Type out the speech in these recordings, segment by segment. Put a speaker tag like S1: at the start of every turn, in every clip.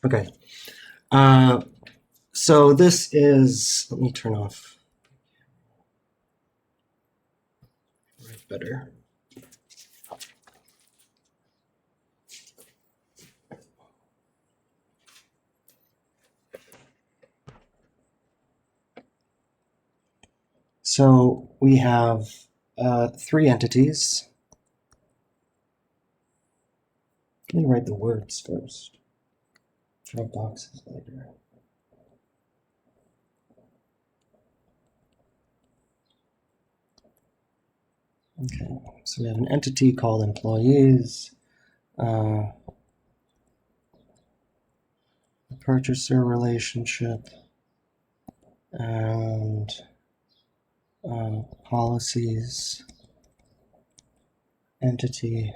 S1: Okay. So this is, let me turn off. Right, better. So we have three entities. Let me write the words first. Draw boxes later. Okay, so we have an entity called employees, a purchaser relationship, and policies, entity,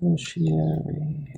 S1: beneficiary.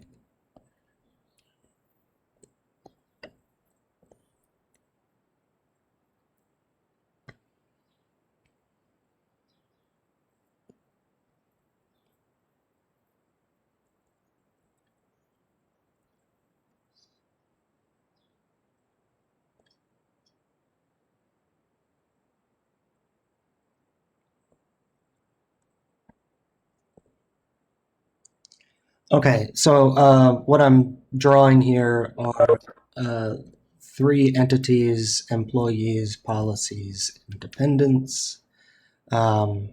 S1: Okay, so what I'm drawing here are three entities: employees, policies, and dependents. And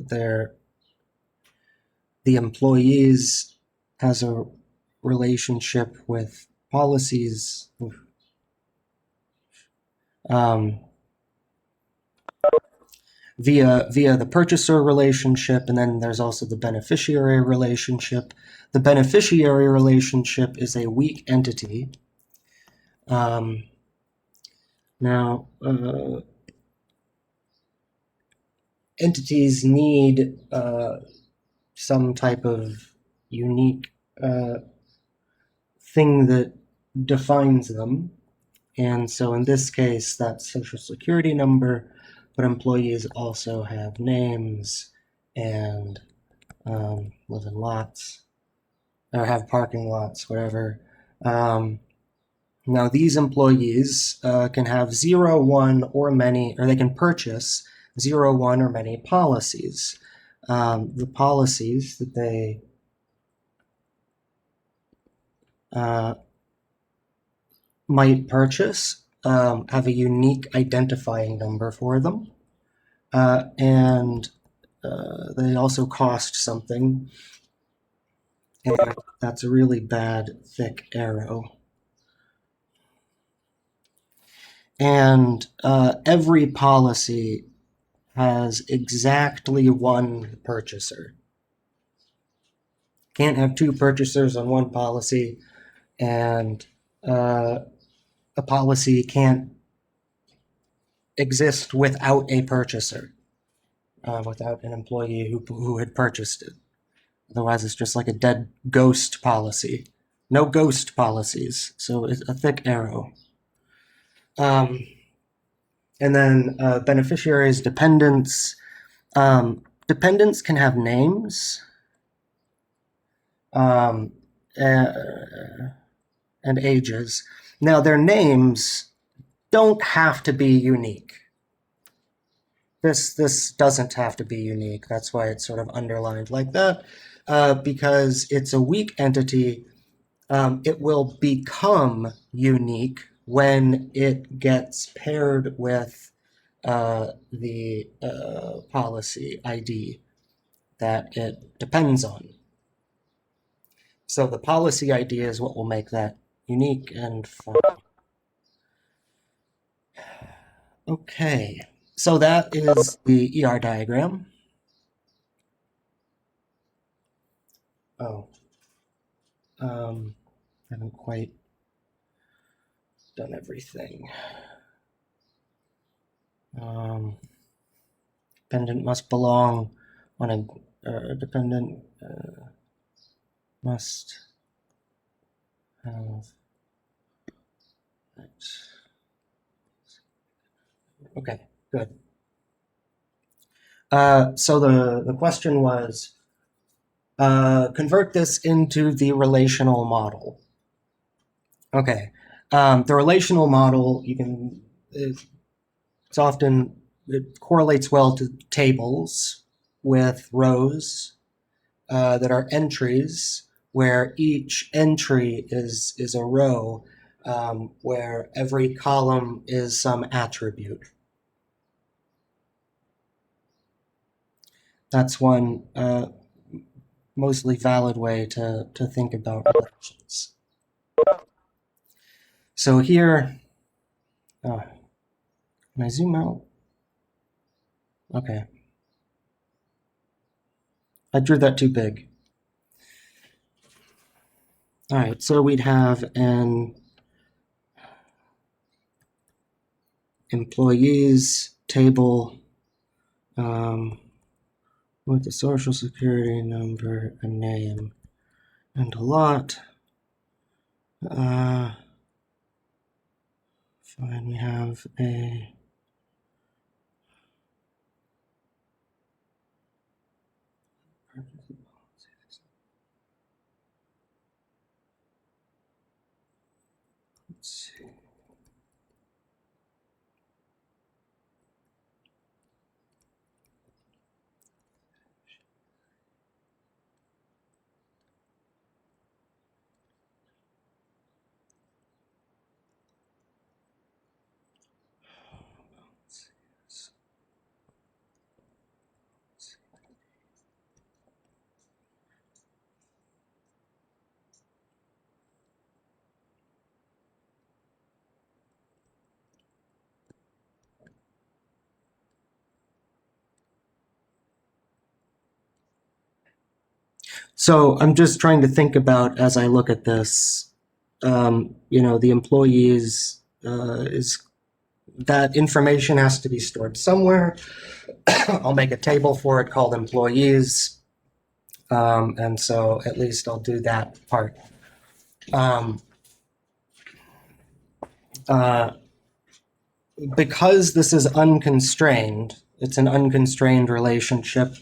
S1: they're the employees has a relationship with policies via the purchaser relationship, and then there's also the beneficiary relationship. The beneficiary relationship is a weak entity. Now, entities need some type of unique thing that defines them. And so in this case, that's social security number, but employees also have names and live in lots or have parking lots, whatever. Now these employees can have 0, 1, or many, or they can purchase 0, 1, or many policies. The policies that they might purchase have a unique identifying number for them, and they also cost something, and that's a really bad thick arrow. And every policy has exactly one purchaser. Can't have two purchasers on one policy, and a policy can't exist without a purchaser, without an employee who had purchased it. Otherwise, it's just like a dead ghost policy. No ghost policies, so it's a thick arrow. And then beneficiaries, dependents. Dependents can have names and ages. Now, their names don't have to be unique. This doesn't have to be unique. That's why it's sort of underlined like that, because it's a weak entity. It will become unique when it gets paired with the policy ID that it depends on. So the policy ID is what will make that unique and fun. Okay, so that is the ER diagram. Oh, haven't quite done everything. Dependent must belong on dependent must have. Okay, good. So the question was, convert this into the relational model. Okay, the relational model, it correlates well to tables with rows that are entries, where each entry is a row, where every column is some attribute. That's one mostly valid way to think about relations. So here, can I zoom out? Okay. I drew that too big. All right, so we'd have an employees table with a social security number, a name, and a lot. Fine, we have a let's see. So I'm just trying to think about, as I look at this, the employees is that information has to be stored somewhere. I'll make a table for it called employees. And so at least I'll do that part. Because this is unconstrained, it's an unconstrained relationship,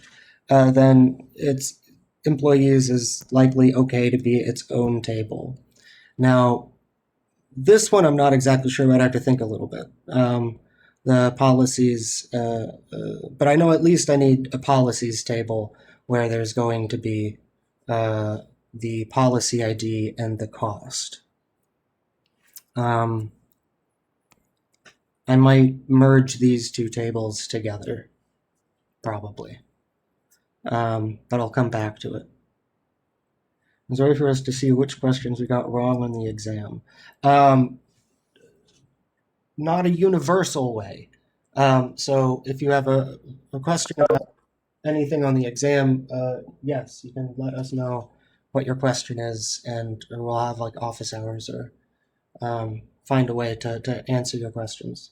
S1: then its employees is likely okay to be its own table. Now, this one I'm not exactly sure. I'd have to think a little bit. The policies, but I know at least I need a policies table where there's going to be the policy ID and the cost. I might merge these two tables together, probably. But I'll come back to it. It's ready for us to see which questions we got wrong on the exam. Not a universal way. So if you have a question about anything on the exam, yes, you can let us know what your question is, and we'll have like office hours or find a way to answer your questions.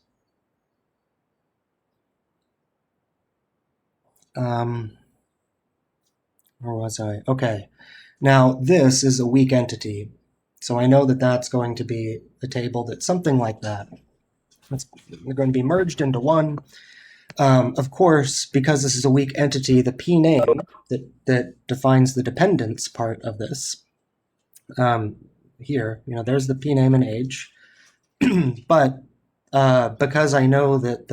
S1: Where was I? Okay. Now this is a weak entity. So I know that that's going to be a table that's something like that. They're going to be merged into one. Of course, because this is a weak entity, the p name that defines the dependence part of this, here, there's the p name and age. But because I know that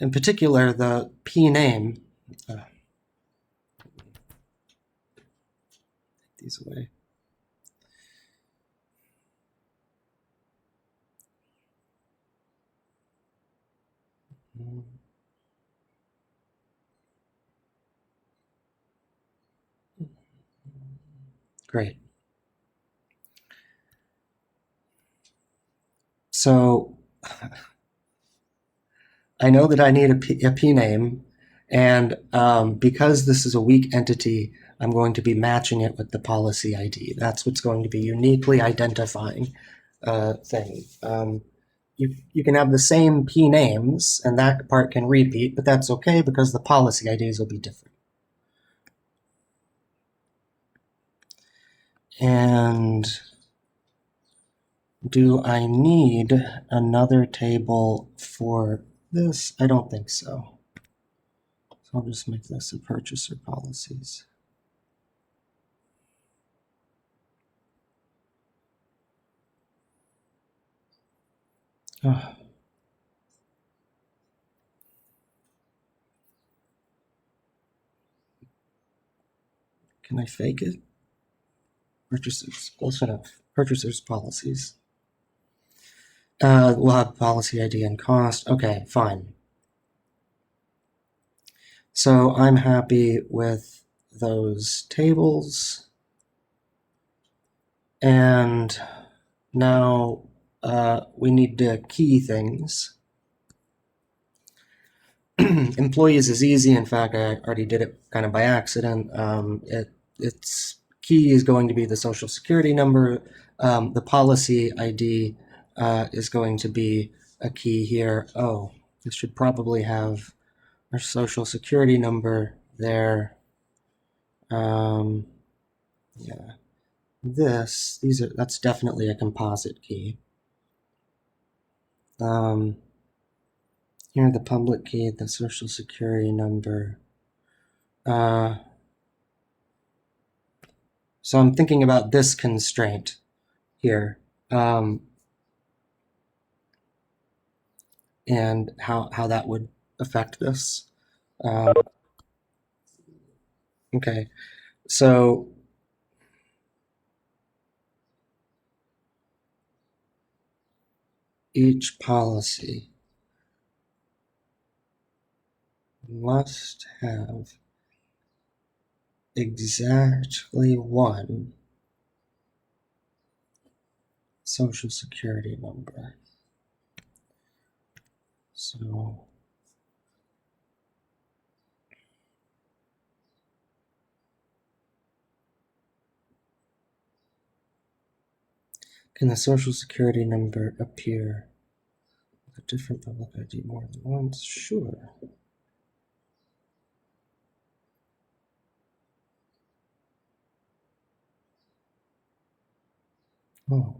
S1: in particular, the p name, these away. Great. So I know that I need a p name, and because this is a weak entity, I'm going to be matching it with the policy ID. That's what's going to be uniquely identifying thing. You can have the same P names, and that part can repeat, but that's okay because the policy IDs will be different. And do I need another table for this? I don't think so. So I'll just make this a purchaser policies. Oh. Can I fake it? Purchasers, close enough. Purchasers policies. We'll have policy ID and cost. Okay, fine. So I'm happy with those tables. And now we need to key things. Employees is easy. In fact, I already did it kind of by accident. Its key is going to be the social security number. The policy ID is going to be a key here. Oh, this should probably have our social security number there. Yeah, that's definitely a composite key. Here, the public key, the social security number. So I'm thinking about this constraint here, and how that would affect this. Okay, so each policy must have exactly one social security number. So can the social security number appear with a different public ID more than once? Sure. Oh.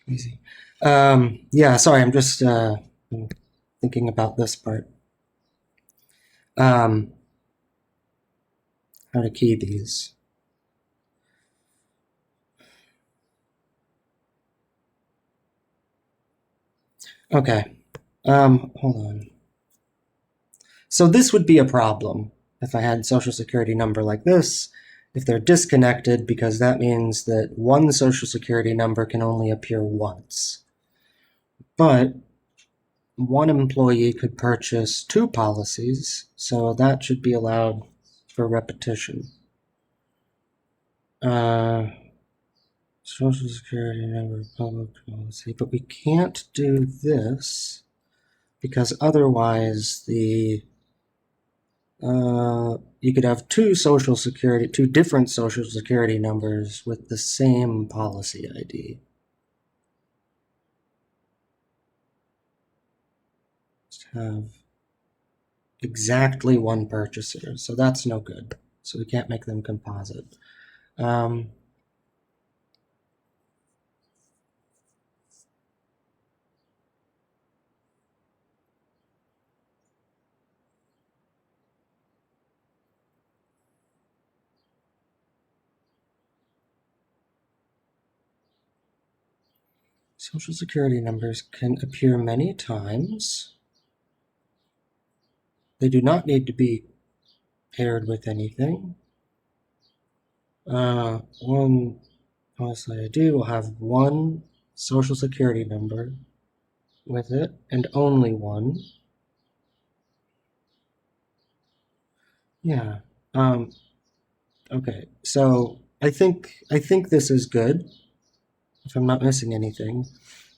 S1: Easy. Yeah, sorry, I'm just thinking about this part. How to key these. Okay, hold on. So this would be a problem if I had social security number like this, if they're disconnected, because that means that one social security number can only appear once. But one employee could purchase two policies, so that should be allowed for repetition. Social security number, public policy, but we can't do this because otherwise you could have two different social security numbers with the same policy ID. Just have exactly one purchaser, so that's no good. So we can't make them composite. Social security numbers can appear many times. They do not need to be paired with anything. One policy ID will have one social security number with it, and only one. Yeah. Um, okay. So I think this is good, if I'm not missing anything,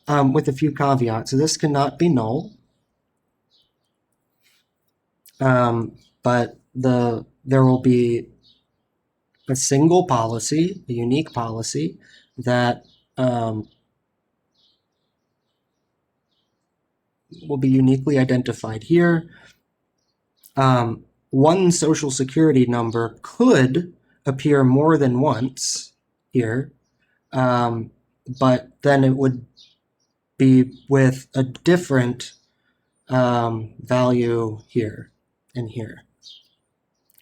S1: with a few caveats. So this cannot be null, but there will be a single policy, a unique policy that will be uniquely identified here. One social security number could appear more than once here, but then it would be with a different value here and here.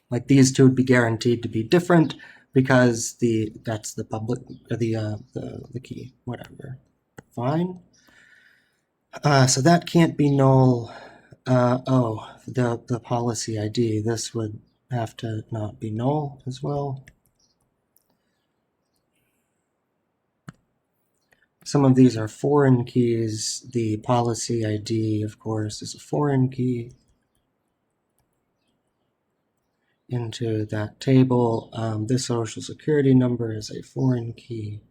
S1: Like these two would be guaranteed to be different because that's the public the key, whatever. Fine. So that can't be null. Oh, the policy ID. This would have to not be null as well. Some of these are foreign keys. The policy ID, of course, is a foreign key into that table. This social security number is a foreign key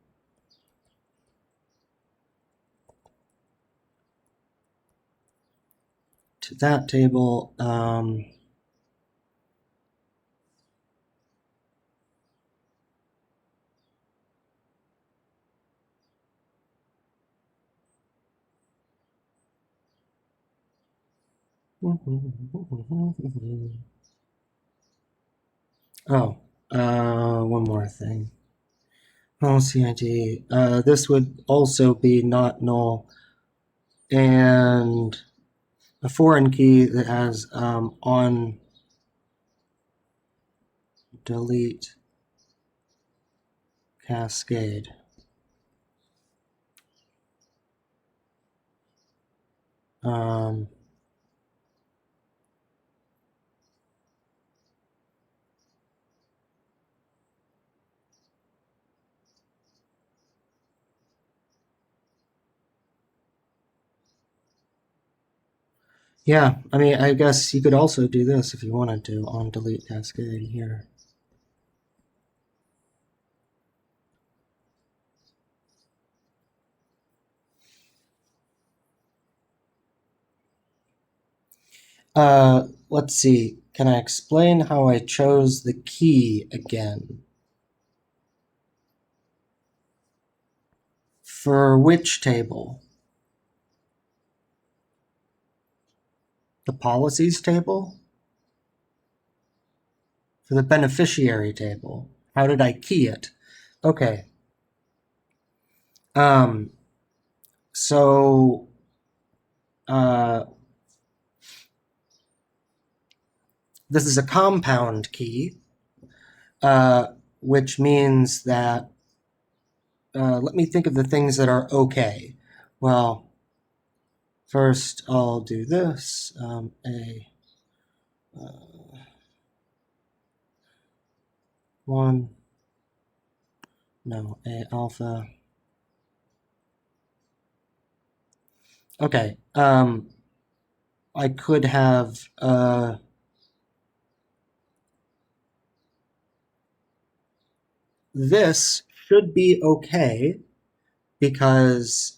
S1: to that table. Oh, one more thing. Policy ID. This would also be not null, and a foreign key that has on delete cascade. Um, yeah, I mean, I guess you could also do this if you wanted to on delete cascade here. Let's see. Can I explain how I chose the key again? For which table? The policies table? For the beneficiary table? How did I key it? Okay. Um, so, uh, this is a compound key, uh, which means that, let me think of the things that are okay. Well, first I'll do this, one, no, A alpha. Okay, I could have, this should be okay because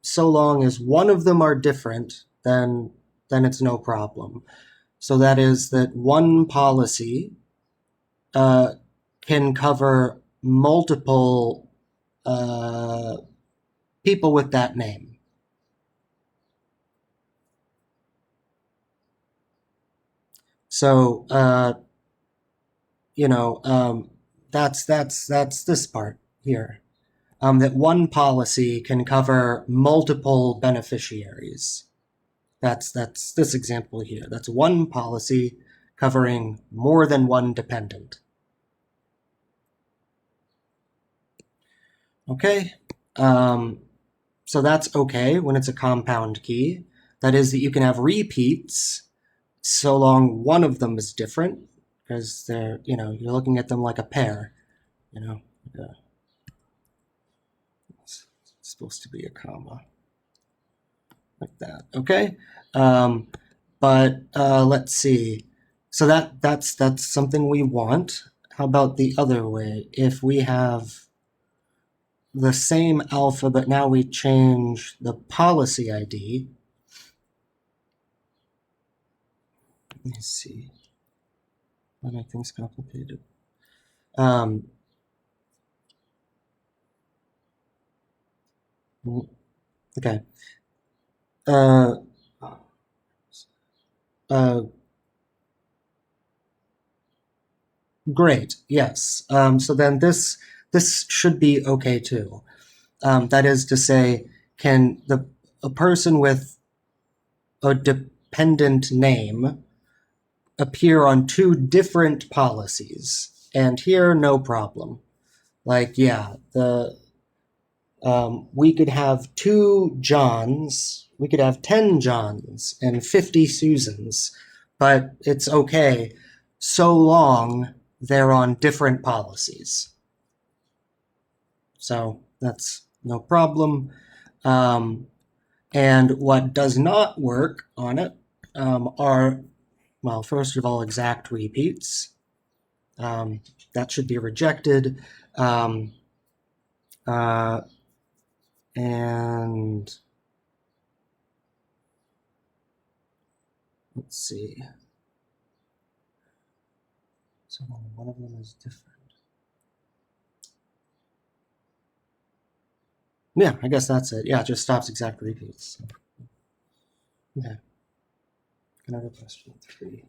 S1: so long as one of them are different, then it's no problem. So that is that one policy uh, can cover multiple people with that name. So you know that's this part here. That one policy can cover multiple beneficiaries. That's this example here. That's one policy covering more than one dependent. Okay, so that's okay when it's a compound key. That is that you can have repeats so long one of them is different because they're, you're looking at them like a pair, you know. Yeah. It's supposed to be a comma like that. Okay, but let's see. So that's something we want. How about the other way? If we have the same alpha, but now we change the policy ID. Let me see. I make things complicated. Okay. Uh, uh, Great. Yes. So then this should be okay too. That is to say, can a person with a dependent name appear on two different policies? And here, no problem. Like, yeah, the we could have two Johns, we could have 10 Johns and 50 Susans, but it's okay so long they're on different policies. So that's no problem. Um, and what does not work on it are, well, first of all, exact repeats. That should be rejected. Um, uh, and let's see. So one of them is different. Yeah, I guess that's it. Yeah, it just stops exact repeats. Yeah. Another question 3.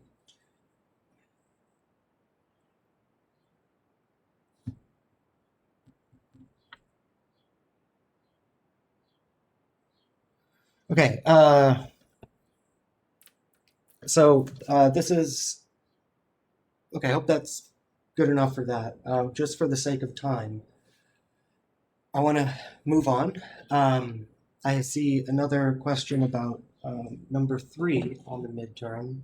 S1: Okay. This is okay. I hope that's good enough for that. Just for the sake of time, I want to move on. I see another question about number 3 on the midterm,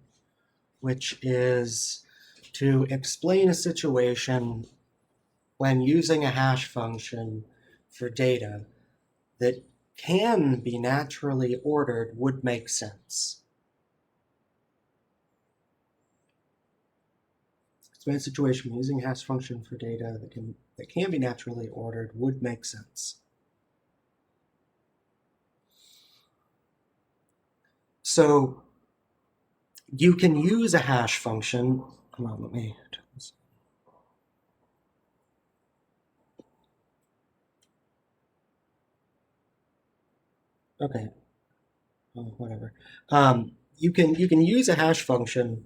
S1: which is to explain a situation when using a hash function for data that can be naturally ordered would make sense. Explain a situation when using a hash function for data that can be naturally ordered would make sense. So you can use a hash function. Come on, let me. Okay, whatever. You can use a hash function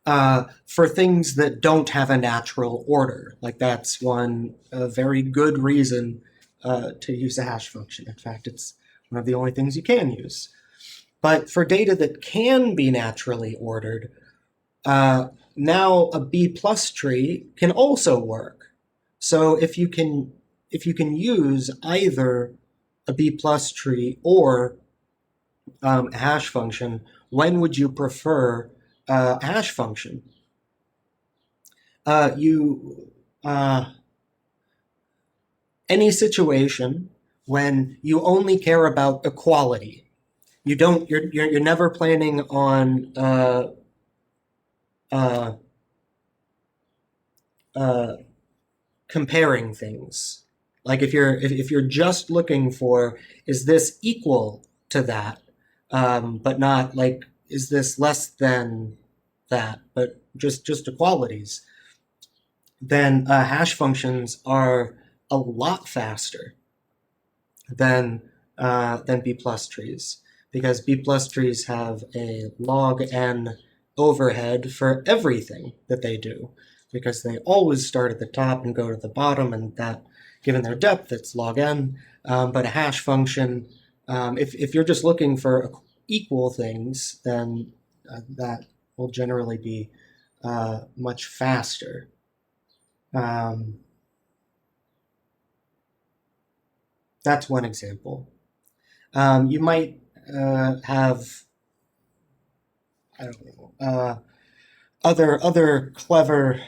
S1: for things that don't have a natural order. Like that's one very good reason to use a hash function. In fact, it's one of the only things you can use. But for data that can be naturally ordered, now a B plus tree can also work. So if you can use either a B plus tree or a hash function, when would you prefer a hash function? You Any situation when you only care about equality. You don't. You're never planning on uh, uh, comparing things. Like if you're just looking for, is this equal to that, but not like, is this less than that, but just equalities, then hash functions are a lot faster than B plus trees, because B plus trees have a log n overhead for everything that they do, because they always start at the top and go to the bottom, and that, given their depth, it's log n. But a hash function, if you're just looking for equal things, then that will generally be much faster. That's one example. You might have, I don't know, other clever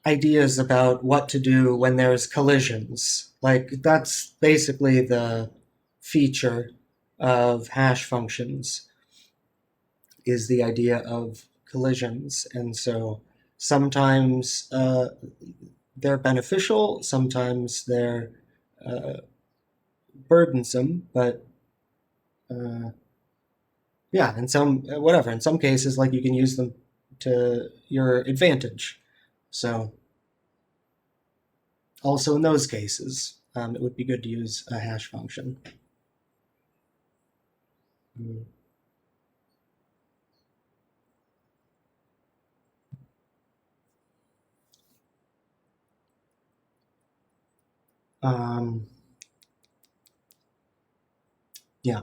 S1: ideas about what to do when there's collisions. Like that's basically the feature of hash functions, is the idea of collisions, and so sometimes they're beneficial, sometimes they're burdensome, but yeah, in some cases, like you can use them to your advantage. So also in those cases, it would be good to use a hash function. Mm. Um, yeah.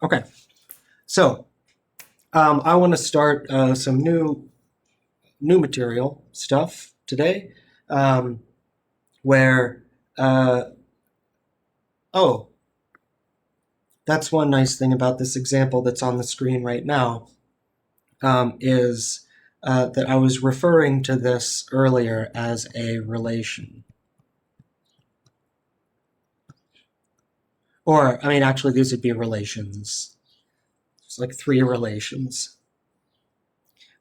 S1: Okay. So I want to start some new material stuff today, where oh, that's one nice thing about this example that's on the screen right now, is that I was referring to this earlier as a relation. Or, I mean, actually, these would be relations. It's like three relations.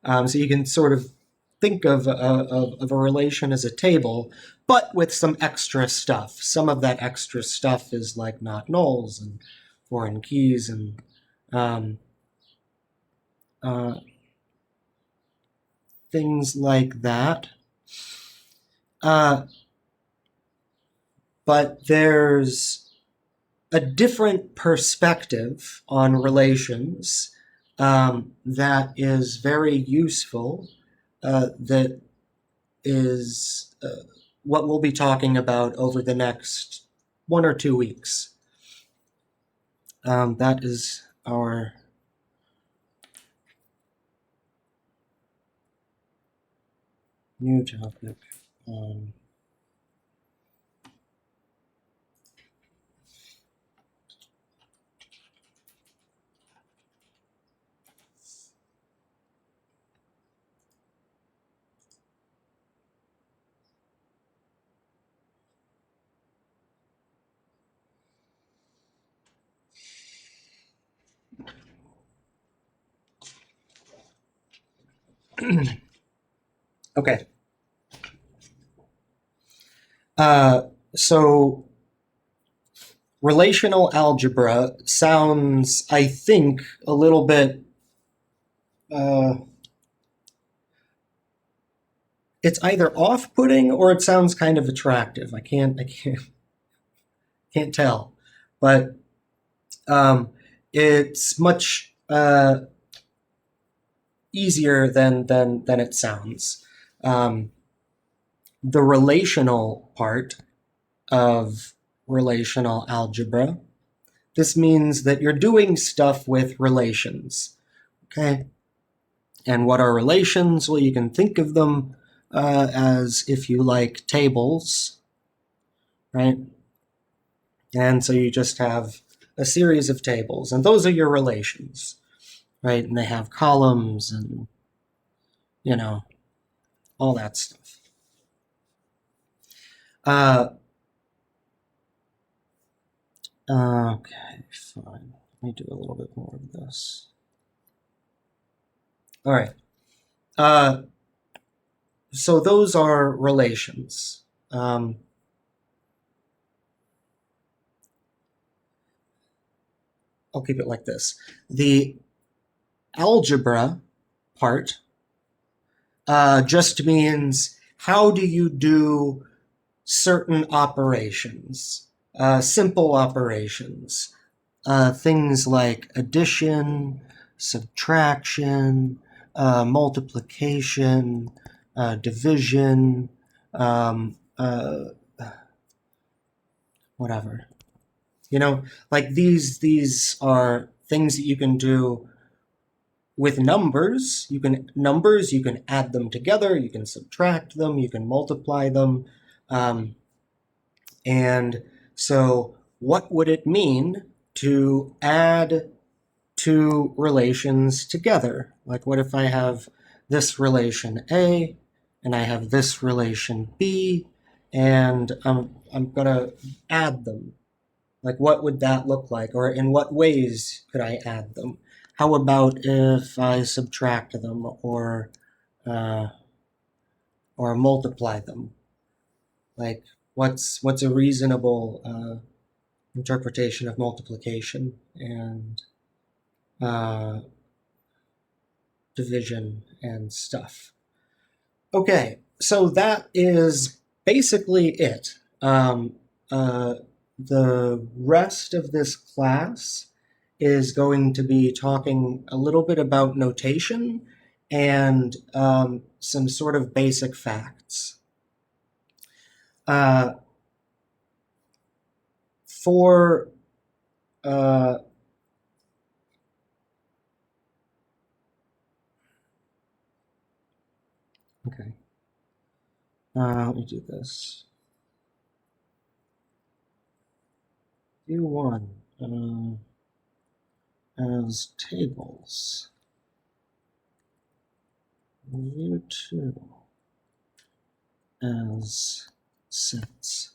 S1: So you can sort of think of a relation as a table, but with some extra stuff. Some of that extra stuff is like not nulls and foreign keys and um, uh, things like that. But there's a different perspective on relations that is very useful, that is what we'll be talking about over the next 1 or 2 weeks. That is our new topic. Um, okay. So relational algebra sounds, I think, a little bit. Uh, it's either off-putting or it sounds kind of attractive. I can't tell, but um, it's much easier than it sounds. Um, the relational part of relational algebra. This means that you're doing stuff with relations. Okay? And what are relations? Well, you can think of them as, if you like, tables, right? And so you just have a series of tables, and those are your relations, right? And they have columns and, all that stuff. Uh, okay, fine. Let me do a little bit more of this. All right. So those are relations. I'll keep it like this. The algebra part just means how do you do certain operations, simple operations, things like addition, subtraction, multiplication, division, whatever. Like these are things that you can do with numbers. You can add them together, you can subtract them, you can multiply them. And so what would it mean to add two relations together? Like, what if I have this relation A and I have this relation B, and I'm going to add them? Like, what would that look like? Or in what ways could I add them? How about if I subtract them uh, or multiply them? Like, what's a reasonable interpretation of multiplication and uh, division and stuff? Okay, so that is basically it. Uh, the rest of this class is going to be talking a little bit about notation and some sort of basic facts. Uh, for uh, okay, let me do this. View one as tables. View two as sets.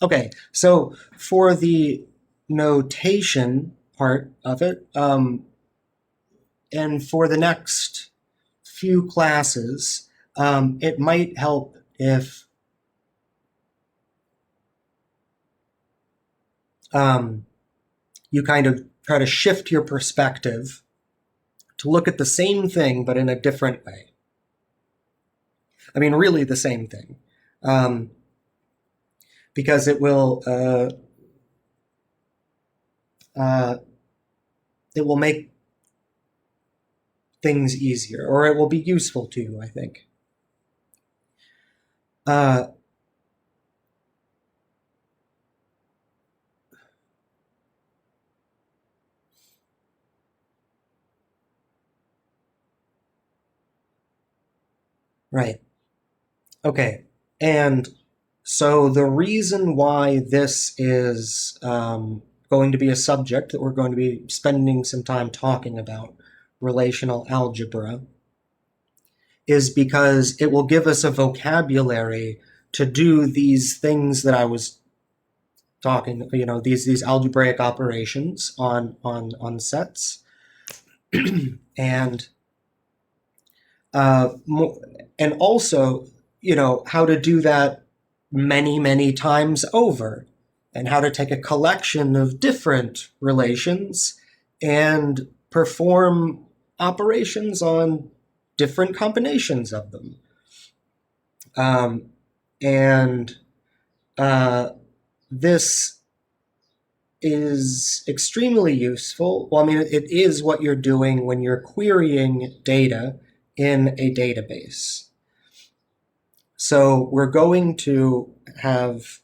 S1: Okay, so for the notation part of it, and for the next few classes, it might help if you kind of try to shift your perspective to look at the same thing but in a different way. I mean, really the same thing. Because it will make things easier, or it will be useful to you, I think. Right. Okay. And so the reason why this is going to be a subject that we're going to be spending some time talking about, relational algebra, is because it will give us a vocabulary to do these things that I was talking, these algebraic operations on sets, and and also, how to do that many times over, and how to take a collection of different relations and perform operations on different combinations of them. And this is extremely useful. Well, I mean, it is what you're doing when you're querying data in a database. So we're going to have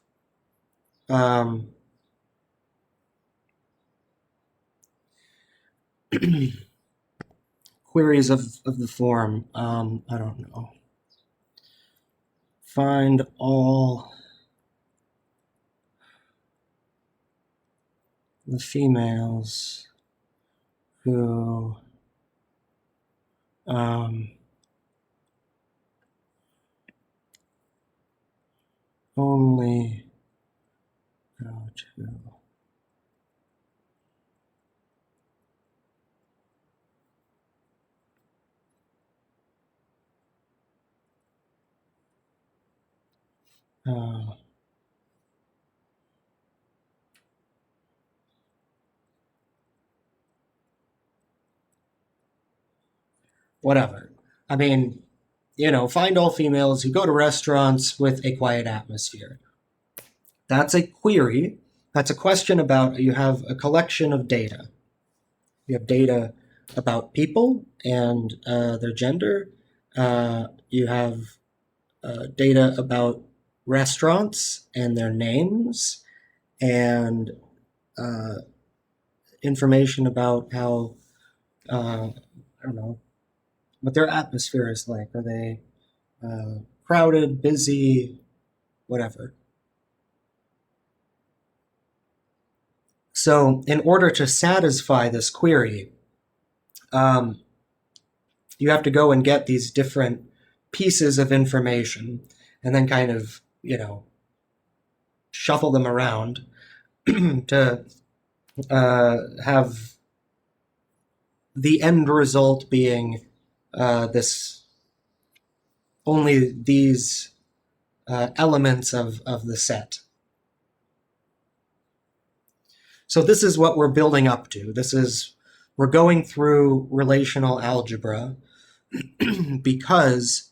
S1: queries of the form, I don't know, find all the females who only go to whatever. I mean, find all females who go to restaurants with a quiet atmosphere. That's a query. That's a question about, you have a collection of data. You have data about people and their gender. You have data about restaurants and their names, and information about how, I don't know, what their atmosphere is like. Are they crowded, busy, whatever? So in order to satisfy this query, you have to go and get these different pieces of information and then kind of, shuffle them around to have the end result being this only these elements of the set. So this is what we're building up to. We're going through relational algebra because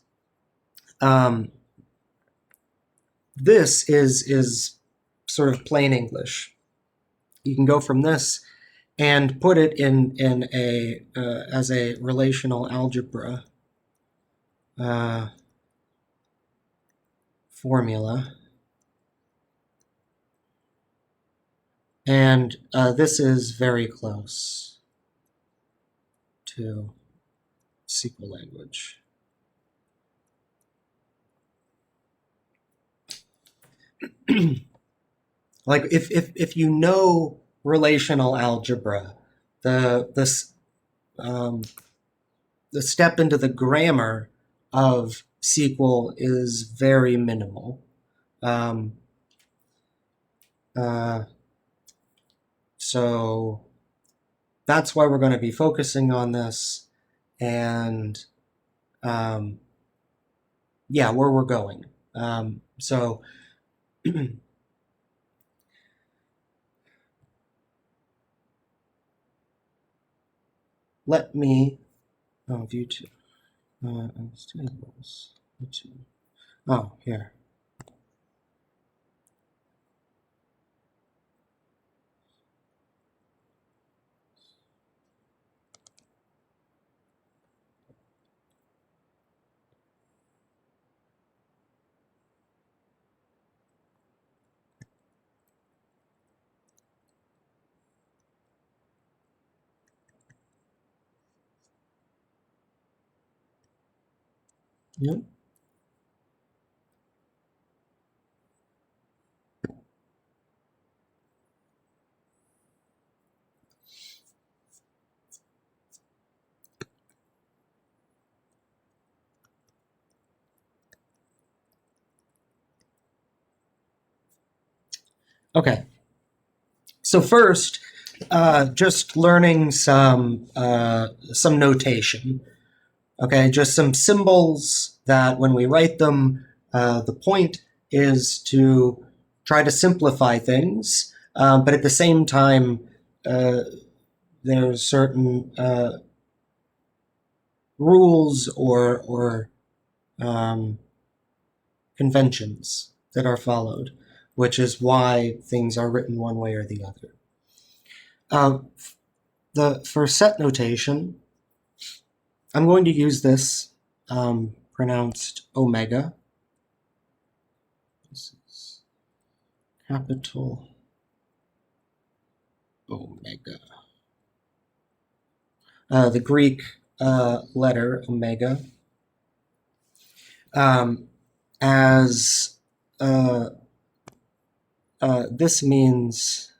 S1: this is sort of plain English. You can go from this and put it in a as a relational algebra formula, and this is very close to SQL language. Like if you know relational algebra, the step into the grammar of SQL is very minimal. So that's why we're going to be focusing on this, and yeah, where we're going. So let me view two. Oh, here. Yep. Okay. So first, just learning some notation. Okay, just some symbols that when we write them, the point is to try to simplify things, but at the same time, there's certain rules or conventions that are followed, which is why things are written one way or the other. For set notation, I'm going to use this pronounced omega. This is capital omega. The Greek letter omega as this means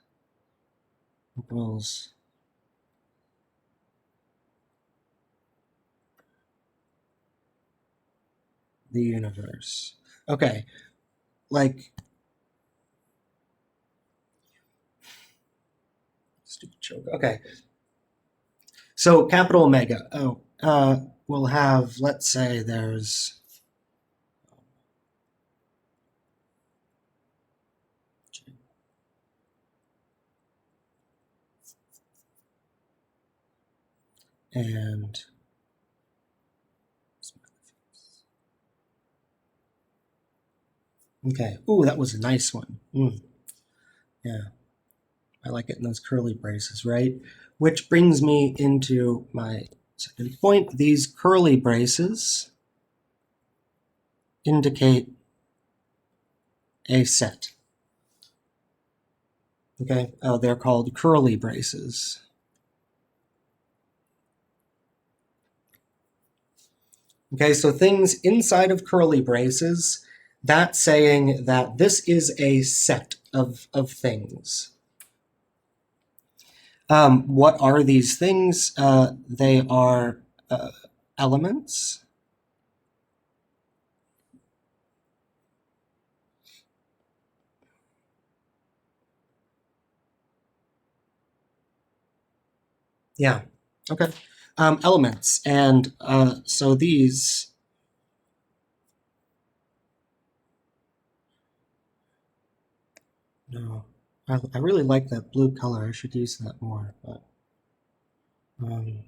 S1: equals the universe. Okay, like stupid joke. Okay, so capital omega. We'll have, let's say there's and okay. Ooh, that was a nice one. Yeah, I like it in those curly braces, right? Which brings me into my second point. These curly braces indicate a set. Okay, they're called curly braces. Okay, so things inside of curly braces, that's saying that this is a set of things. What are these things? They are elements. Yeah. Okay. Elements. And so these, no, I really like that blue color. I should use that more. But um,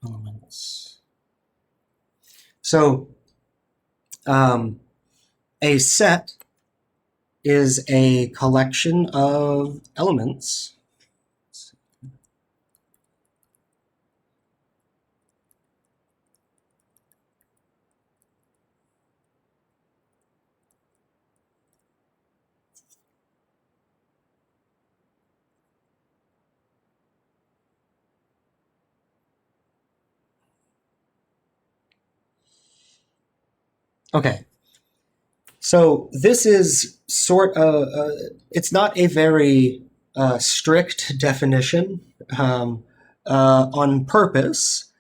S1: elements. So um, a set is a collection of elements. Okay, so this is it's not a very strict definition on purpose.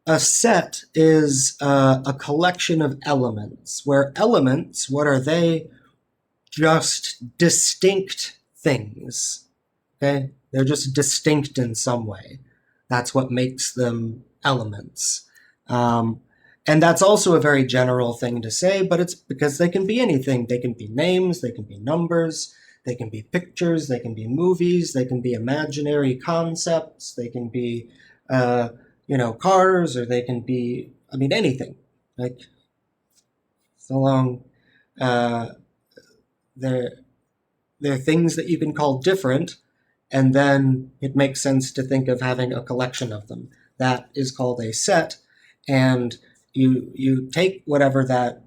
S1: A set is a collection of elements, where elements, what are they? Just distinct things. Okay? They're just distinct in some way. That's what makes them elements. Um, and that's also a very general thing to say, but it's because they can be anything. They can be names, they can be numbers, they can be pictures, they can be movies, they can be imaginary concepts, they can be, uh, cars, or they can be, I mean, anything. Like, so long uh, they're, they're things that you can call different, and then it makes sense to think of having a collection of them. That is called a set, and you take whatever that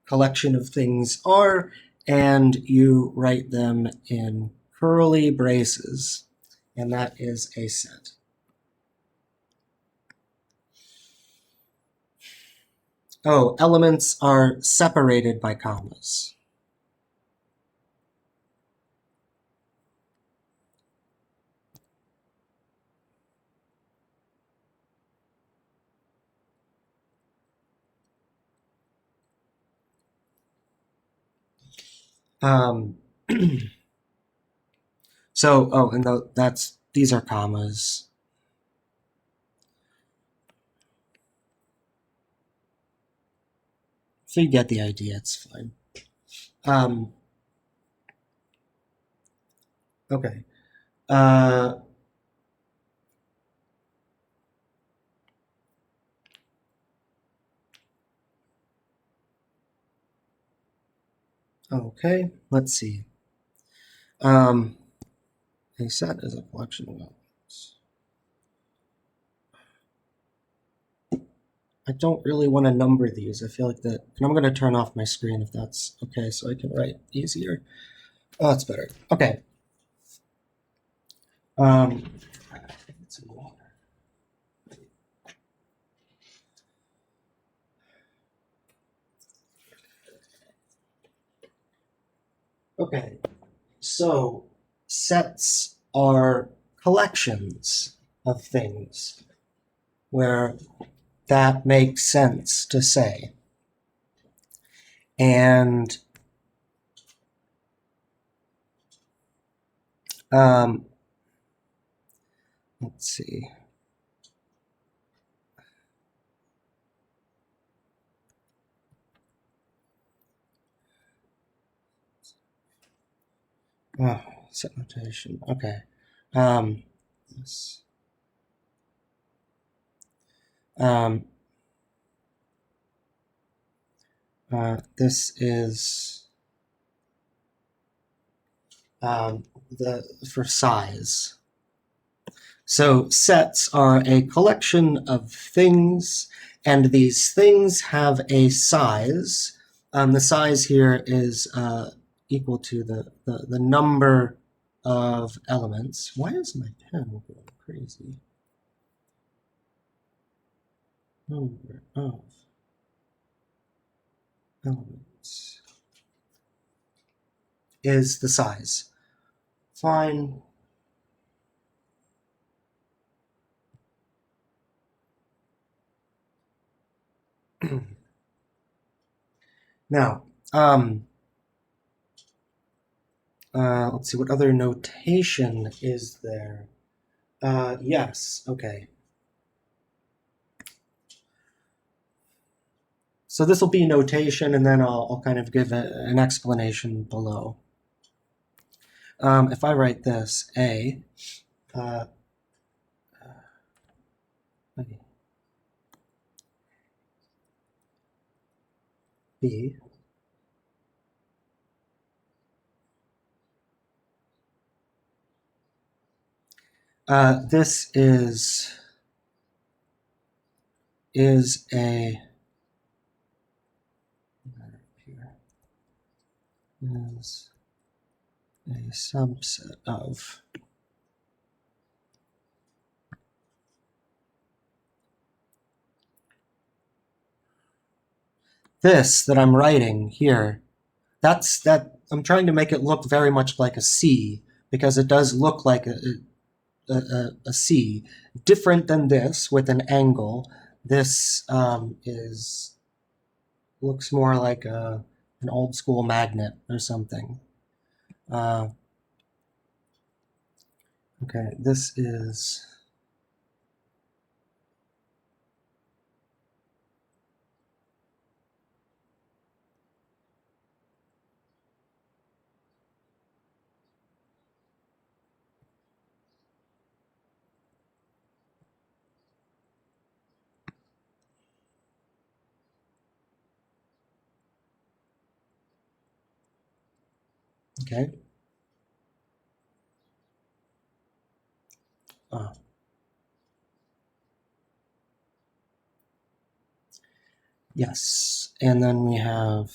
S1: collection of things are, and you write them in curly braces, and that is a set. Oh, elements are separated by commas. Um, and that's these are commas. So you get the idea. It's fine. Um, okay. Uh, okay. Let's see. Um, a set is a collection of elements. I don't really want to number these. I feel like that. And I'm going to turn off my screen if that's okay, so I can write easier. Oh, that's better. Okay. Um, okay. So sets are collections of things where that makes sense to say. And um, let's see. Oh, set notation. Okay. Um, this, um, this is the for size. So sets are a collection of things, and these things have a size. The size here is equal to the number of elements. Why is my pen going crazy? Number of elements is the size. Fine. Now, let's see, what other notation is there? Yes, okay. So this will be notation, and then I'll kind of give an explanation below. If I write this, A, uh, B, this is a is a subset of this that I'm writing here. That I'm trying to make it look very much like a C because it does look like a C, different than this with an angle. This is looks more like an old school magnet or something. Okay, this is okay. Uh, yes, and then we have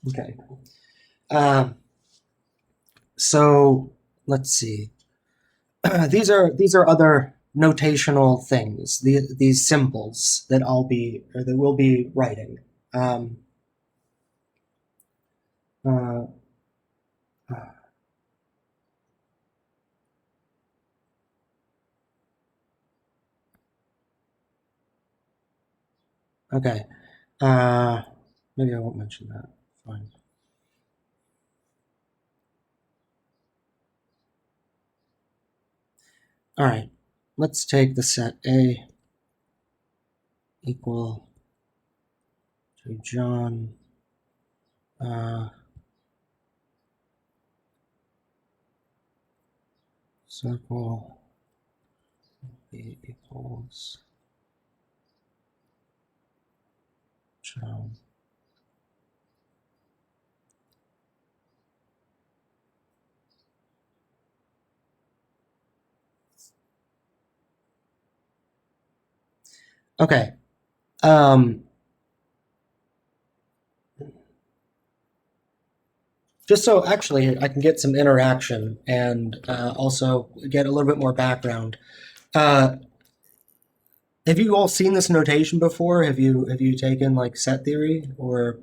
S1: okay. So let's see. These are other notational things. These symbols that we'll be writing. Um, uh, okay. Uh, Maybe I won't mention that. Fine. All right. Let's take the set A equal to John. Circle B equals John. Okay. Just so actually I can get some interaction and also get a little bit more background. Uh, have you all seen this notation before? Have you taken like set theory or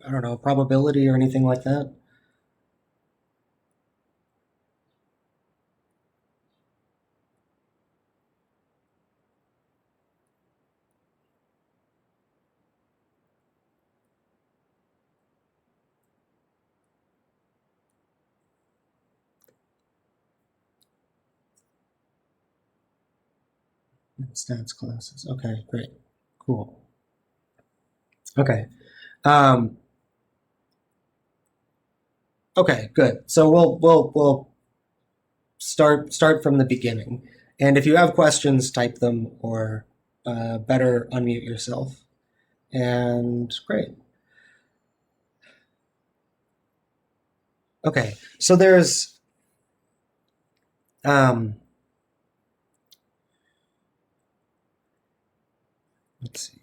S1: I don't know probability or anything like that? Stats classes. Okay, great, cool. Okay, um, okay, good. So we'll start from the beginning, and if you have questions, type them or better unmute yourself. And great. Okay, so there's um, let's see.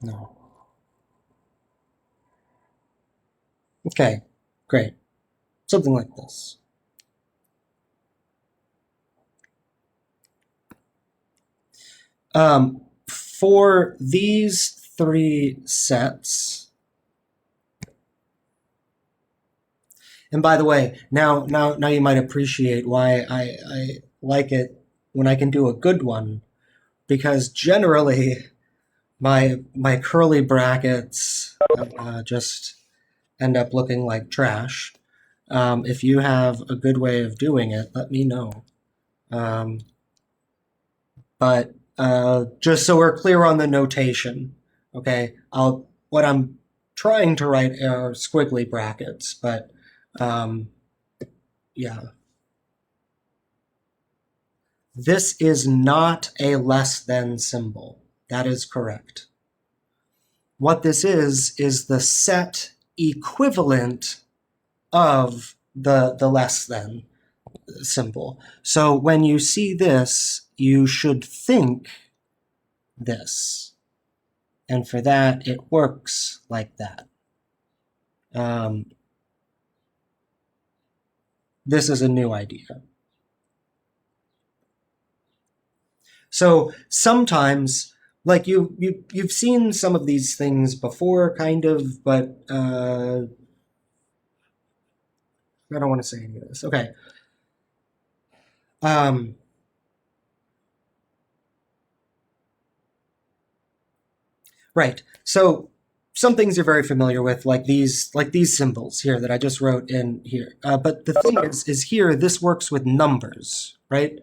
S1: No. Okay, great. Something like this. For these three sets, and by the way, now you might appreciate why I like it when I can do a good one, because generally my curly brackets just end up looking like trash. If you have a good way of doing it, let me know. Um, but just so we're clear on the notation, okay? What I'm trying to write are squiggly brackets, but um, yeah, this is not a less than symbol. That is correct. What this is the set equivalent of the less than symbol. So when you see this, you should think this. And for that, it works like that. Um, this is a new idea. So sometimes, like you've seen some of these things before, kind of, but I don't want to say any of this. Okay. Um, right. So some things you're very familiar with, like these symbols here that I just wrote in here. But the thing is here this works with numbers, right?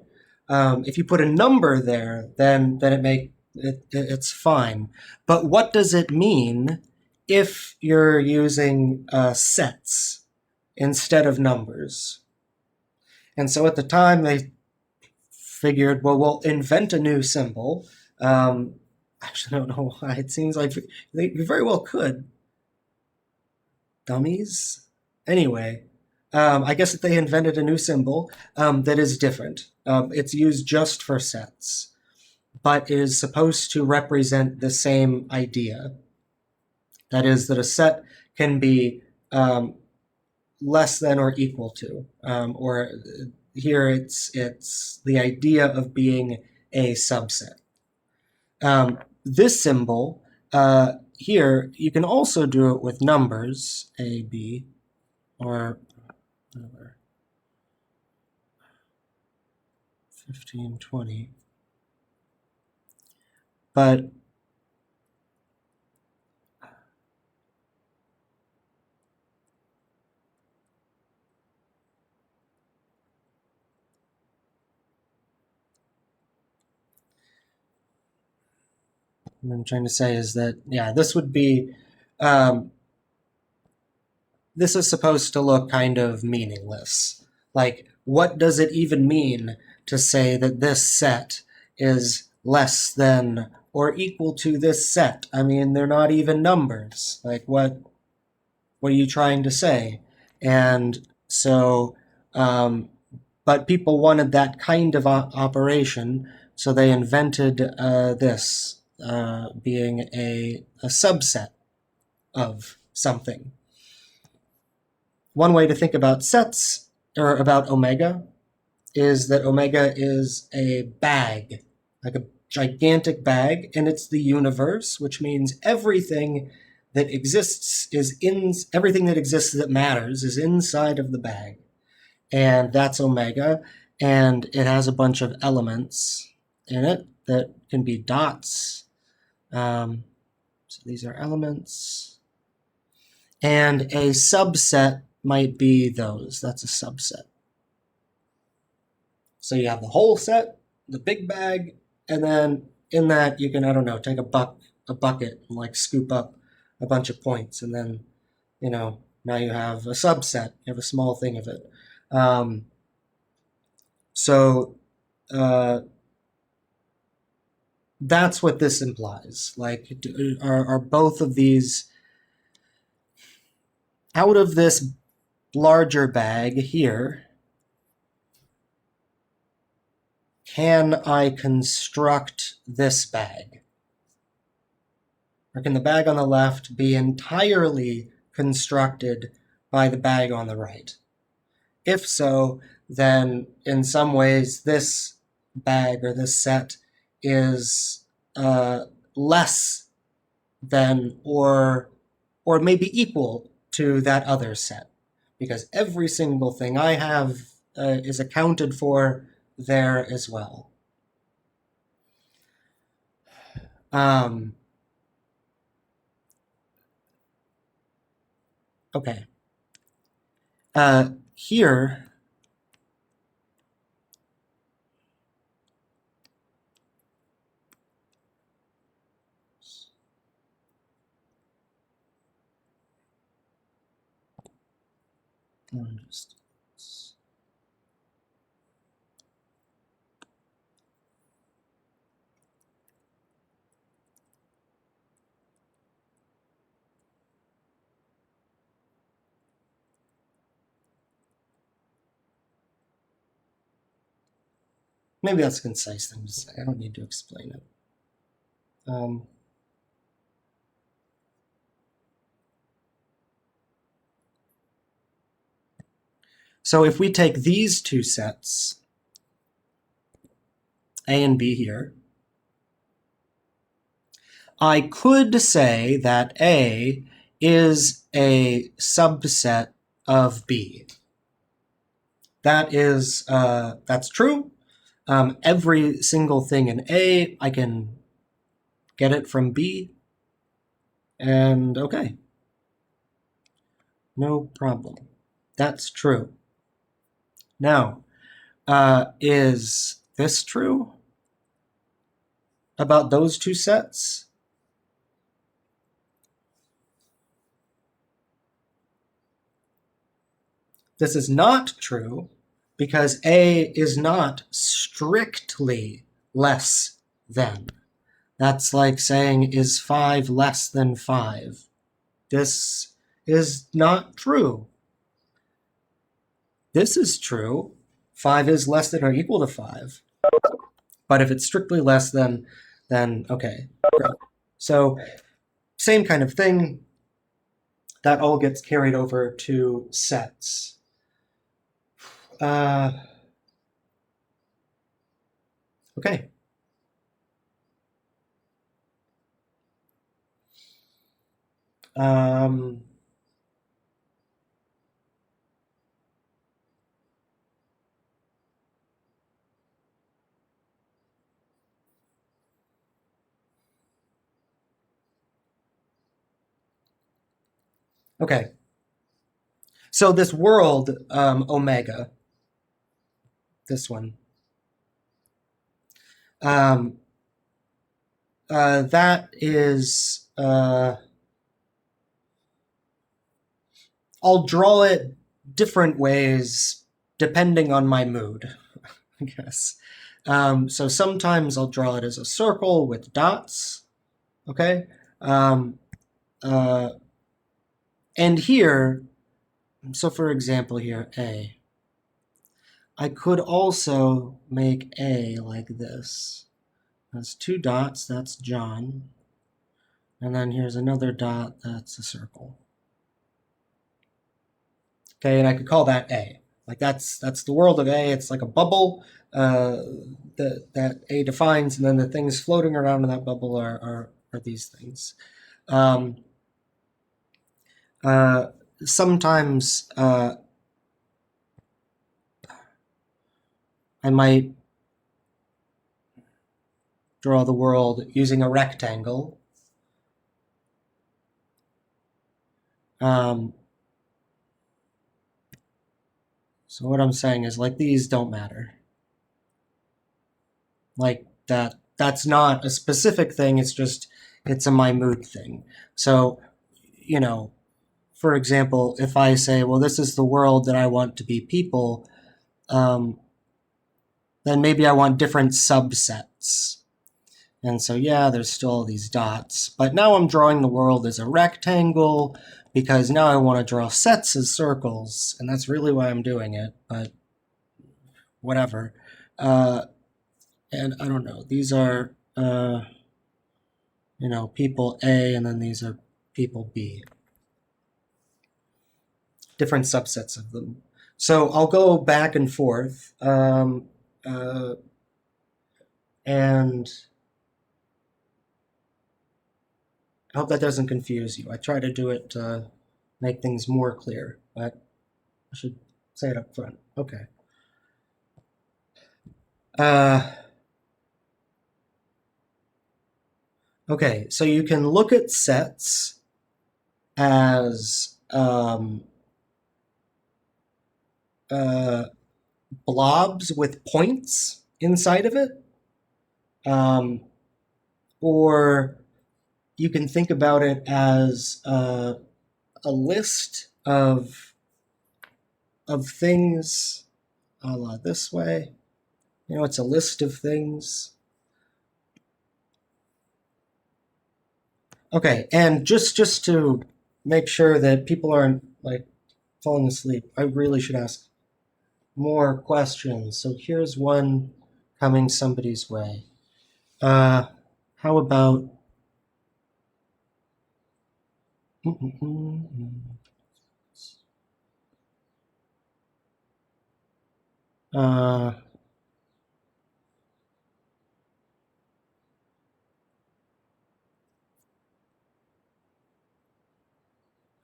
S1: If you put a number there, then it's fine. But what does it mean if you're using sets instead of numbers? And so at the time they figured, well, we'll invent a new symbol. Um, Actually, I don't know why. It seems like they very well could. Dummies. Anyway, I guess if they invented a new symbol that is different. It's used just for sets, but is supposed to represent the same idea. That is, that a set can be less than or equal to, or here it's the idea of being a subset. This symbol here, you can also do it with numbers, A, B, or whatever, 15, 20. But what I'm trying to say is that, yeah, this would be, um, this is supposed to look kind of meaningless. Like, what does it even mean to say that this set is less than or equal to this set? I mean, they're not even numbers. Like, what are you trying to say? And so, but people wanted that kind of operation, so they invented this being a subset of something. One way to think about sets, or about omega, is that omega is a bag, like a gigantic bag, and it's the universe, which means everything that exists is in everything that exists that matters is inside of the bag, and that's omega, and it has a bunch of elements in it that can be dots. So these are elements, and a subset might be those. That's a subset. So you have the whole set, the big bag, and then in that you can, I don't know, take a bucket and like scoop up a bunch of points, and then now you have a subset. You have a small thing of it. Um, so uh, that's what this implies. Like, are both of these out of this larger bag here? Can I construct this bag? Or can the bag on the left be entirely constructed by the bag on the right? If so, then in some ways this bag or this set is less than or maybe equal to that other set, because every single thing I have is accounted for there as well. Okay. Here, maybe that's a concise thing to say. I don't need to explain it. So if we take these two sets, A and B here, I could say that A is a subset of B. That's true. Every single thing in A, I can get it from B, and okay. No problem. That's true. Now, is this true about those two sets? This is not true because A is not strictly less than. That's like saying, is 5 less than 5? This is not true. This is true. 5 is less than or equal to 5. But if it's strictly less than, then okay. Great. So same kind of thing. That all gets carried over to sets. Okay. Okay. So this world, omega, this one, that is, I'll draw it different ways depending on my mood, I guess. So sometimes I'll draw it as a circle with dots, okay? And here, so for example here, A. I could also make A like this. That's 2 dots, that's John. And then here's another dot, that's a circle. Okay, and I could call that A. Like that's the world of A. It's like a bubble that A defines, and then the things floating around in that bubble are these things. Sometimes I might draw the world using a rectangle. So what I'm saying is, like, these don't matter. Like that's not a specific thing. It's a my mood thing. So, you know, for example, if I say, well, this is the world that I want to be people, then maybe I want different subsets. And so, yeah, there's still these dots. But now I'm drawing the world as a rectangle because now I want to draw sets as circles. And that's really why I'm doing it. But whatever. And I don't know. These are, people A, and then these are people B. different subsets of them. So I'll go back and forth, and I hope that doesn't confuse you. I try to do it to make things more clear, but I should say it up front. Okay. Uh, okay, so you can look at sets as blobs with points inside of it, um, or you can think about it as a list of things, a la this way. You know, it's a list of things. Okay, and just to make sure that people aren't like falling asleep, I really should ask more questions. So here's one coming somebody's way. How about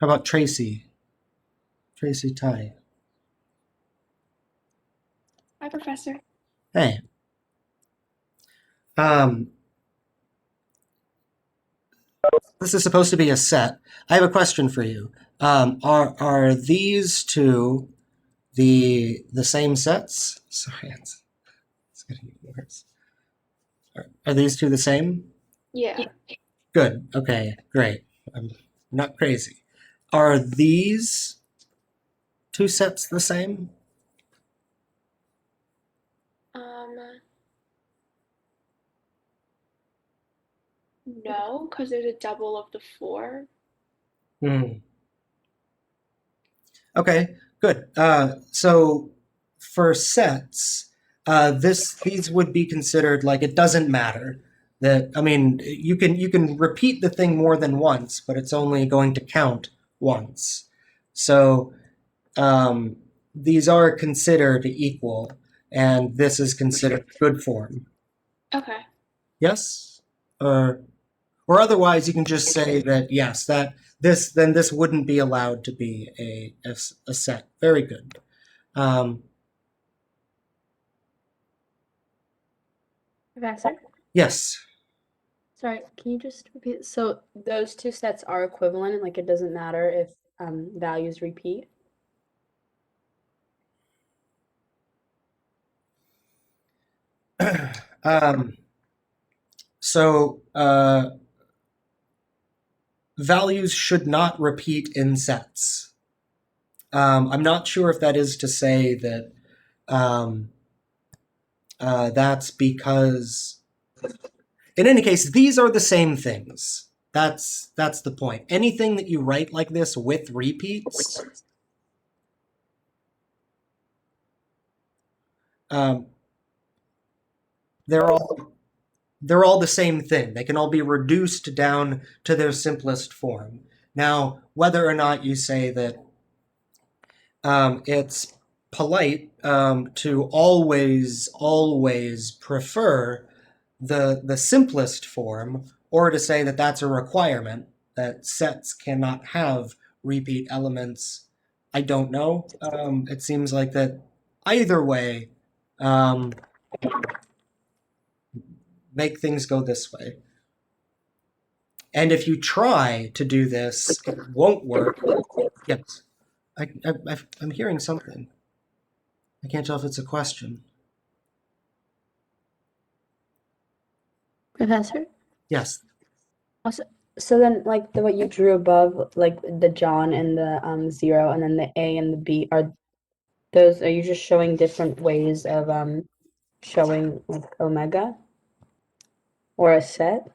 S1: how about Tracy? Tracy Ty.
S2: Hi, Professor.
S1: Hey. Um, this is supposed to be a set. I have a question for you. Are these two the same sets? Sorry, it's getting worse. Are these two the same?
S2: Yeah.
S1: Good. Okay, great. I'm not crazy. Are these two sets the same?
S2: Um, no, because there's a double of the 4.
S1: Hmm. Okay, good. So for sets, these would be considered like it doesn't matter that I mean you can repeat the thing more than once, but it's only going to count once. So um, these are considered equal, and this is considered good form.
S2: Okay.
S1: Yes, or otherwise you can just say that yes, that this wouldn't be allowed to be a set. Very good. Um,
S3: Professor?
S1: yes.
S3: Sorry, can you just repeat? So those two sets are equivalent, and like it doesn't matter if values repeat?
S1: um, so values should not repeat in sets. I'm not sure if that is to say that um, that's because, in any case, these are the same things. That's the point. Anything that you write like this with repeats, um, they're all the same thing. They can all be reduced down to their simplest form. Now, whether or not you say that it's polite to always prefer the simplest form, or to say that that's a requirement that sets cannot have repeat elements. I don't know. It seems like that either way, um, make things go this way. And if you try to do this, it won't work. Yes, I'm hearing something. I can't tell if it's a question.
S3: Professor?
S1: Yes.
S3: Also, so then like what you drew above, like the John and the 0, and then the A and the B, are you just showing different ways of showing like omega or a set?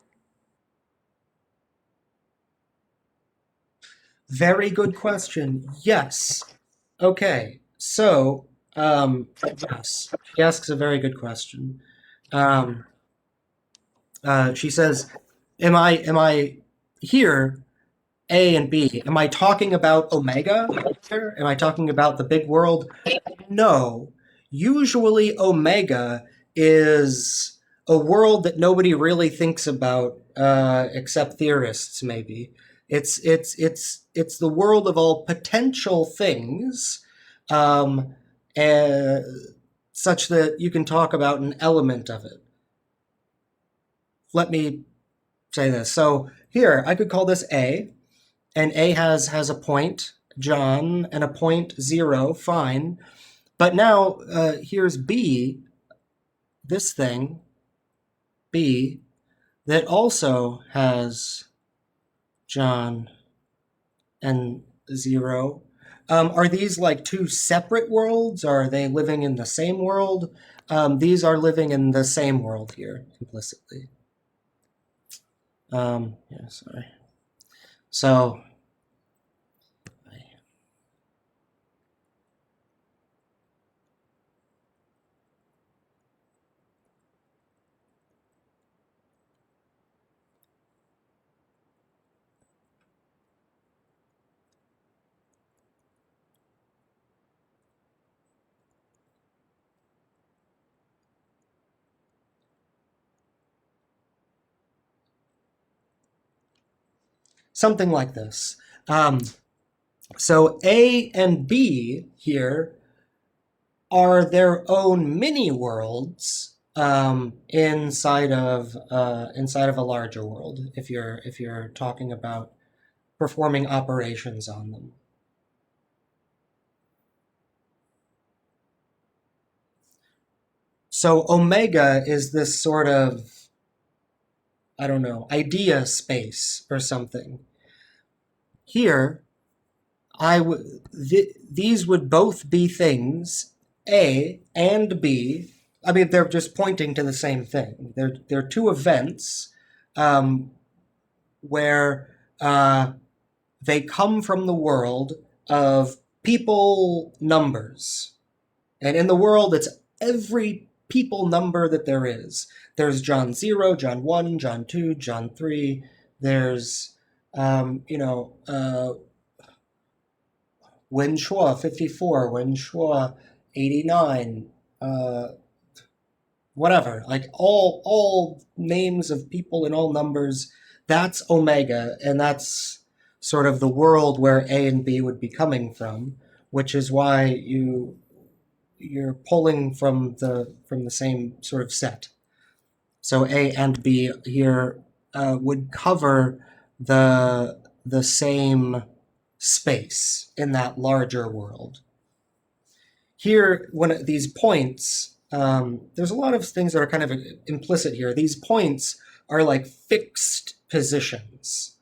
S1: Very good question. Yes. Okay. So, yes, she asks a very good question. Um, she says, "Am I here A and B. Am I talking about omega here? Am I talking about the big world? No. Usually, omega is a world that nobody really thinks about, except theorists, maybe. It's the world of all potential things, um, uh, such that you can talk about an element of it. Let me say this. So here, I could call this A, and A has a point, John, and a point 0, fine. But now here's B, this thing, B, that also has John and 0. Are these like two separate worlds? Or are they living in the same world? These are living in the same world here, implicitly. Yeah, sorry. So something like this. So A and B here are their own mini worlds, inside of a larger world. If you're talking about performing operations on them. So omega is this sort of, I don't know, idea space or something. Here, these would both be things, A and B. I mean, they're just pointing to the same thing. They're two events, where they come from the world of people numbers. And in the world, it's every people number that there is. There's John 0, John 1, John 2, John 3. There's, Wen Shuo 54, Wen Shuo 89, whatever. Like all names of people in all numbers, that's omega, and that's sort of the world where A and B would be coming from, which is why you're pulling from the same sort of set. So A and B here would cover the same space in that larger world. Here, when these points, there's a lot of things that are kind of implicit here. These points are like fixed positions.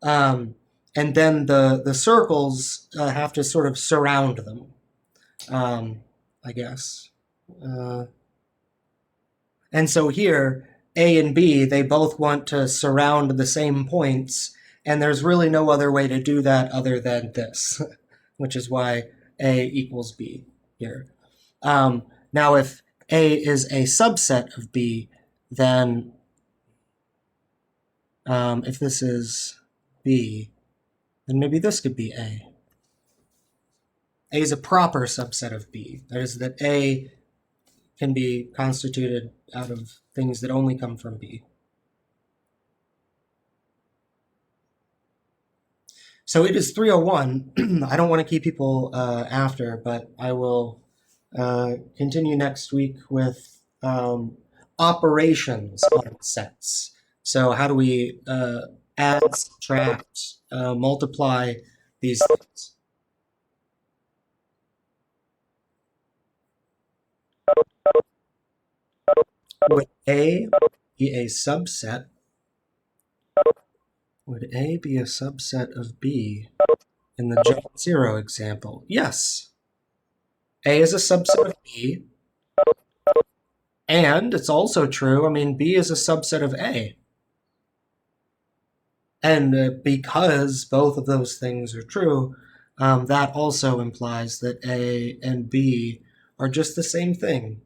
S1: And then the circles have to sort of surround them, I guess. And so here, A and B, they both want to surround the same points, and there's really no other way to do that other than this, which is why A equals B here. Now, if A is a subset of B, then if this is B, then maybe this could be A. A is a proper subset of B. That is, that A can be constituted out of things that only come from B. So it is 3:01. I don't want to keep people after, but I will continue next week with operations on sets. So how do we add, subtract, multiply these things? Would A be a subset? Would A be a subset of B in the John 0 example? Yes. A is a subset of B. And it's also true, I mean, B is a subset of A. And because both of those things are true, that also implies that A and B are just the same thing.